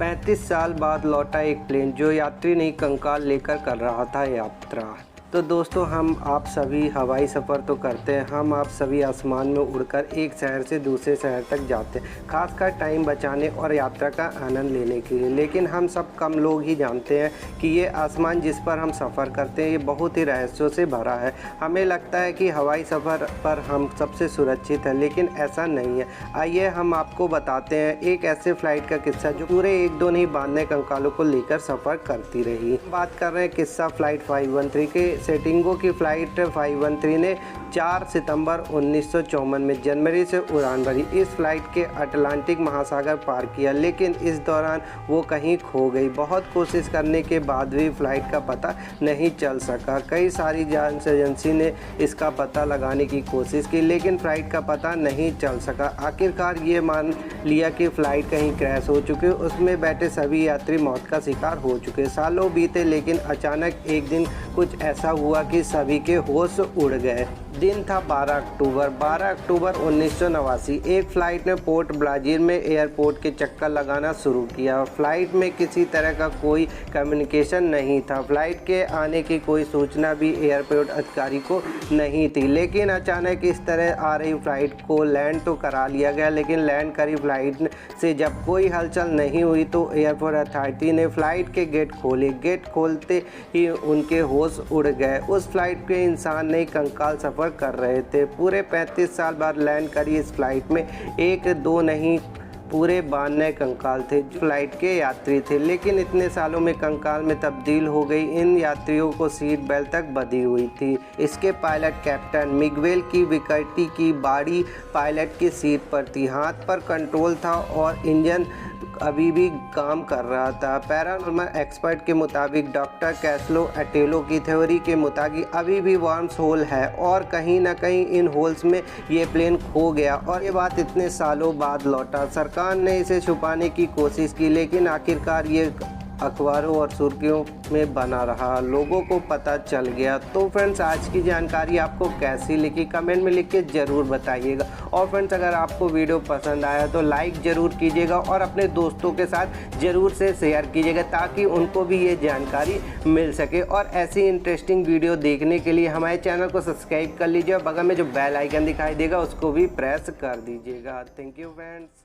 35 साल बाद लौटा एक प्लेन जो यात्री नहीं कंकाल लेकर कर रहा था यात्रा। तो दोस्तों, हम आप सभी हवाई सफ़र तो करते हैं, हम आप सभी आसमान में उड़कर एक शहर से दूसरे शहर तक जाते हैं, खासकर टाइम बचाने और यात्रा का आनंद लेने के लिए। लेकिन हम सब कम लोग ही जानते हैं कि ये आसमान जिस पर हम सफ़र करते हैं ये बहुत ही रहस्यों से भरा है। हमें लगता है कि हवाई सफ़र पर हम सबसे सुरक्षित है, लेकिन ऐसा नहीं है। आइए हम आपको बताते हैं एक ऐसे फ़्लाइट का किस्सा जो पूरे एक दो नहीं बांधने कंकालों को लेकर सफ़र करती रही। बात कर रहे हैं किस्सा फ़्लाइट 513 के। सेटिंगो की फ़्लाइट 513 ने 4 सितंबर 1954 में जनवरी से उड़ान भरी। इस फ्लाइट के अटलांटिक महासागर पार किया, लेकिन इस दौरान वो कहीं खो गई। बहुत कोशिश करने के बाद भी फ़्लाइट का पता नहीं चल सका। कई सारी जांच एजेंसी ने इसका पता लगाने की कोशिश की, लेकिन फ़्लाइट का पता नहीं चल सका। आखिरकार ये मान लिया कि फ़्लाइट कहीं क्रैश हो चुके, उसमें बैठे सभी यात्री मौत का शिकार हो चुके। सालों बीते, लेकिन अचानक एक दिन कुछ ऐसा हुआ कि सभी के होश उड़ गए। दिन था 12 अक्टूबर 1989। एक फ़्लाइट ने पोर्ट ब्लाजिर में एयरपोर्ट के चक्कर लगाना शुरू किया। फ़्लाइट में किसी तरह का कोई कम्युनिकेशन नहीं था। फ़्लाइट के आने की कोई सूचना भी एयरपोर्ट अधिकारी को नहीं थी। लेकिन अचानक इस तरह आ रही फ़्लाइट को लैंड तो करा लिया गया, लेकिन लैंड करी फ़्लाइट से जब कोई हलचल नहीं हुई तो एयरपोर्ट अथॉरिटी ने फ़्लाइट के गेट खोले। गेट खोलते ही उनके होश उड़ गए। उस फ्लाइट के इंसान नहीं कंकाल सफ़र कर रहे थे। पूरे 35 साल बाद लैंड करी इस फ्लाइट में एक दो नहीं पूरे 92 कंकाल थे जो फ्लाइट के यात्री थे, लेकिन इतने सालों में कंकाल में तब्दील हो गई। इन यात्रियों को सीट बेल्ट तक बंधी हुई थी। इसके पायलट कैप्टन मिगवेल की विकटी की बाड़ी पायलट की सीट पर थी। हाथ पर कंट्रोल था और इंजन अभी भी काम कर रहा था। पैरानॉर्मल एक्सपर्ट के मुताबिक डॉक्टर कैस्लो अटेलो की थ्योरी के मुताबिक अभी भी वार्म्स होल है और कहीं ना कहीं इन होल्स में ये प्लेन खो गया और ये बात इतने सालों बाद लौटा। सरकार ने इसे छुपाने की कोशिश की, लेकिन आखिरकार ये अखबारों और सुर्खियों में बना रहा, लोगों को पता चल गया। तो फ्रेंड्स, आज की जानकारी आपको कैसी लगी कमेंट में लिख के ज़रूर बताइएगा। और फ्रेंड्स, अगर आपको वीडियो पसंद आया तो लाइक ज़रूर कीजिएगा और अपने दोस्तों के साथ ज़रूर से शेयर कीजिएगा ताकि उनको भी ये जानकारी मिल सके। और ऐसी इंटरेस्टिंग वीडियो देखने के लिए हमारे चैनल को सब्सक्राइब कर लीजिए और बगल में जो बेल आइकन दिखाई देगा उसको भी प्रेस कर दीजिएगा। Thank you friends.